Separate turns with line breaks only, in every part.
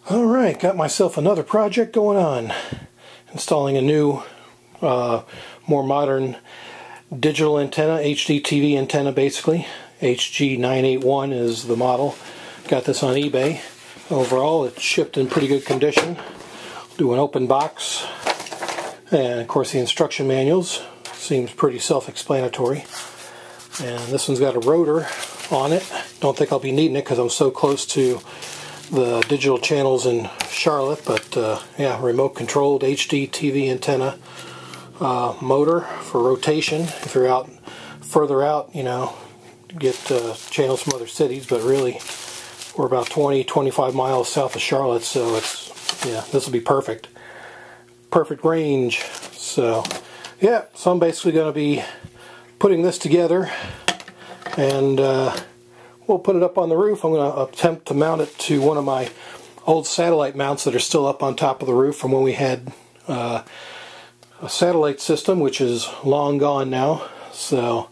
Alright, got myself another project going on. Installing a new, more modern digital antenna, HDTV antenna basically. HG-981 is the model. Got this on eBay. Overall, it's shipped in pretty good condition. Do an open box. And of course the instruction manuals. Seems pretty self-explanatory. And this one's got a rotor on it. Don't think I'll be needing it because I'm so close to the digital channels in Charlotte, but yeah, remote controlled HDTV antenna motor for rotation. If you're out further out, you know, get channels from other cities, but really we're about 20-25 miles south of Charlotte, so it's, yeah, this will be perfect range. So yeah, so I'm basically going to be putting this together, and we'll put it up on the roof. I'm going to attempt to mount it to one of my old satellite mounts that are still up on top of the roof from when we had a satellite system, which is long gone now. So,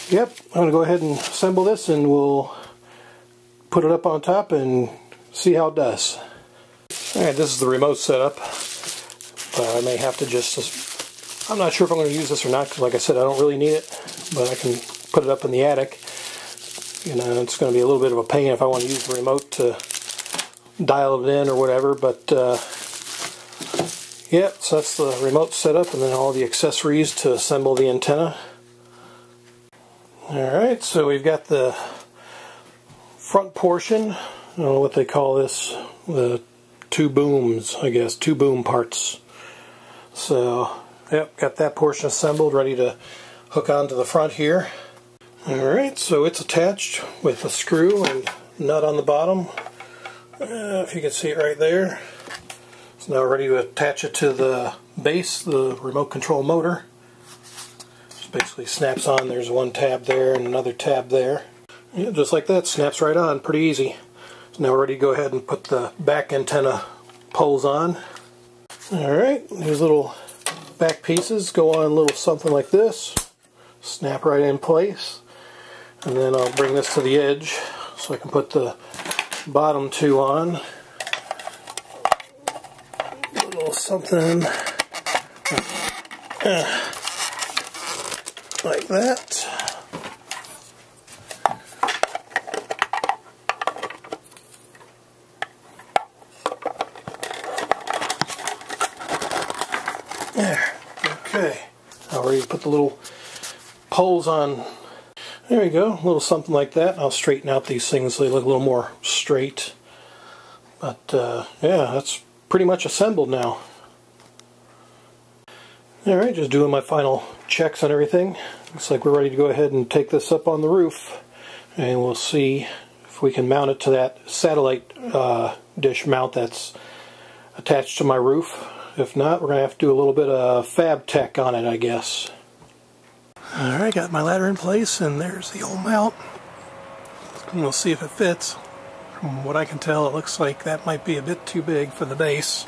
yep, I'm going to go ahead and assemble this, and we'll put it up on top and see how it does. Alright, this is the remote setup. I may have to just, I'm not sure if I'm going to use this or not, because like I said, I don't really need it, but I can put it up in the attic. You know, it's going to be a little bit of a pain if I want to use the remote to dial it in or whatever, but yeah, so that's the remote setup, and then all the accessories to assemble the antenna. Alright, so we've got the front portion. I don't know what they call this, the two booms, I guess, two boom parts. So, yep, got that portion assembled, ready to hook onto the front here. Alright, so it's attached with a screw and nut on the bottom. If you can see it right there. It's now ready to attach it to the base, the remote control motor. Just basically snaps on. There's one tab there and another tab there. Yeah, just like that, snaps right on, pretty easy. So now we're ready to go ahead and put the back antenna poles on. Alright, these little back pieces go on a little something like this. Snap right in place. And then I'll bring this to the edge so I can put the bottom two on. A little something like that. There. Okay. Now we're ready to put the little poles on. There we go, a little something like that. I'll straighten out these things so they look a little more straight. But yeah, that's pretty much assembled now. Alright, just doing my final checks on everything. Looks like we're ready to go ahead and take this up on the roof. And we'll see if we can mount it to that satellite dish mount that's attached to my roof. If not, we're going to have to do a little bit of fab tech on it, I guess. Alright, got my ladder in place, and there's the old mount. And we'll see if it fits. From what I can tell, it looks like that might be a bit too big for the base.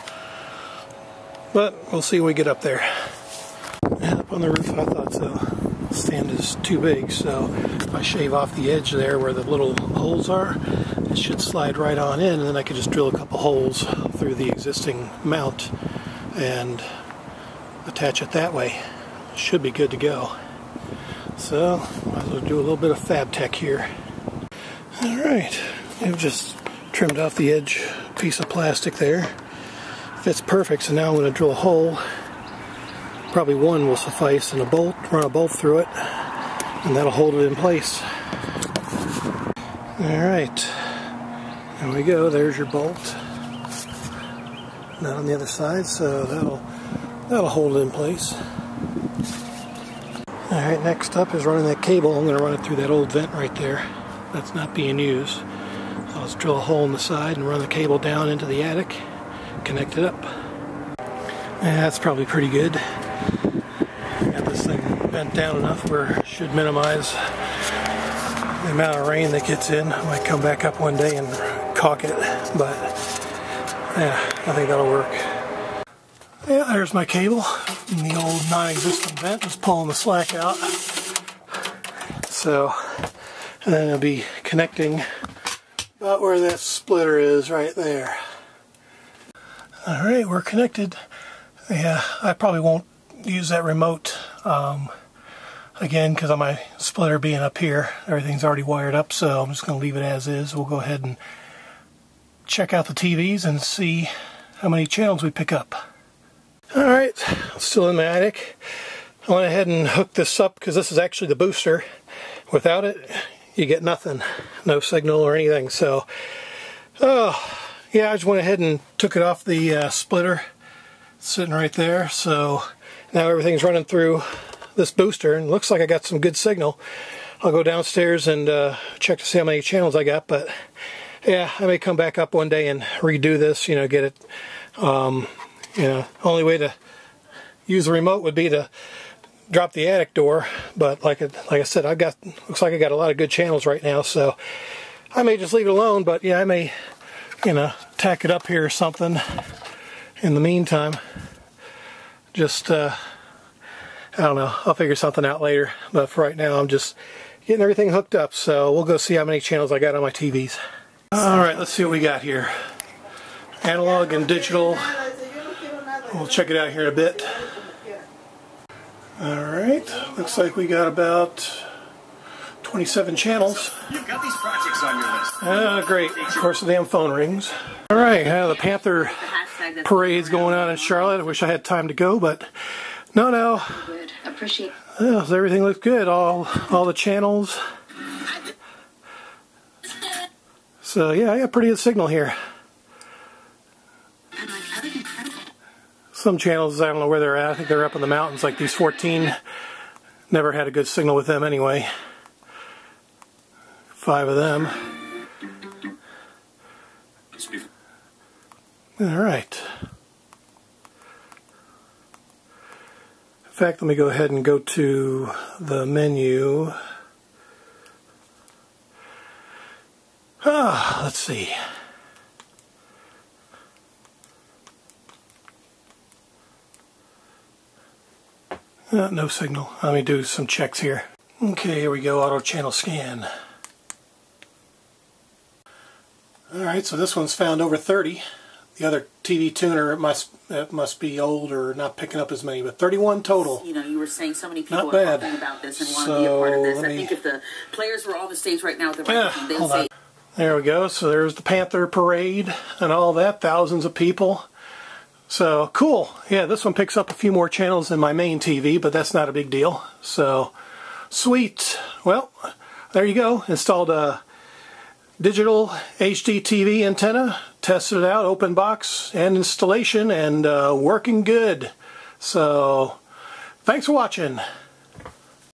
But we'll see when we get up there. And up on the roof, I thought so. The stand is too big, so if I shave off the edge there where the little holes are, it should slide right on in, and then I could just drill a couple holes through the existing mount and attach it that way. Should be good to go. So, might as well do a little bit of fab tech here. Alright, I've just trimmed off the edge piece of plastic there. Fits perfect, so now I'm going to drill a hole. Probably one will suffice, and a bolt, run a bolt through it, and that'll hold it in place. Alright, there we go, there's your bolt. Not on the other side, so that'll hold it in place. Alright, next up is running that cable. I'm going to run it through that old vent right there. That's not being used. So let's drill a hole in the side and run the cable down into the attic. Connect it up. Yeah, that's probably pretty good. Got this thing bent down enough where it should minimize the amount of rain that gets in. I might come back up one day and caulk it, but yeah, I think that'll work. Yeah, there's my cable. And the old non-existent vent is pulling the slack out. So, and then it'll be connecting about where that splitter is right there. Alright, we're connected. Yeah, I probably won't use that remote again because of my splitter being up here. Everything's already wired up, so I'm just going to leave it as is. We'll go ahead and check out the TVs and see how many channels we pick up. Alright, still in the attic. I went ahead and hooked this up because this is actually the booster. Without it, you get nothing. No signal or anything. So, yeah, I just went ahead and took it off the splitter. It's sitting right there. So now everything's running through this booster and it looks like I got some good signal. I'll go downstairs and check to see how many channels I got, but yeah, I may come back up one day and redo this, you know, get it, you know, only way to use the remote would be to drop the attic door, but like I said, looks like I got a lot of good channels right now, so I may just leave it alone, but yeah, I may, you know, tack it up here or something in the meantime. Just, I don't know, I'll figure something out later, but for right now I'm just getting everything hooked up, so we'll go see how many channels I got on my TVs. Alright, let's see what we got here. Analog and digital. We'll check it out here in a bit. Alright, looks like we got about 27 channels.
You've got these projects on your list.
Great. Of course the damn phone rings. Alright, the Panther parade's going on in Charlotte. I wish I had time to go, but no. Yeah, so everything looks good. All the channels. So yeah, I got pretty good signal here. Some channels, I don't know where they're at. I think they're up in the mountains, like these 14. Never had a good signal with them anyway. 5 of them. Alright. In fact, let me go ahead and go to the menu. Let's see. No signal. Let me do some checks here. Okay, here we go. Auto channel scan. Alright, so this one's found over 30. The other TV tuner, it must be old or not picking up as many, but 31 total.
You know, you were saying so many people are talking about this and want to be a part of this. I think if the players were on the stage right now with the microphone, they'd say...
There we go. So there's the Panther parade and all that. Thousands of people. So, cool. Yeah, this one picks up a few more channels than my main TV, but that's not a big deal. So, sweet. Well, there you go. Installed a Digital HDTV antenna. Tested it out, open box and installation, and working good. So, thanks for watching.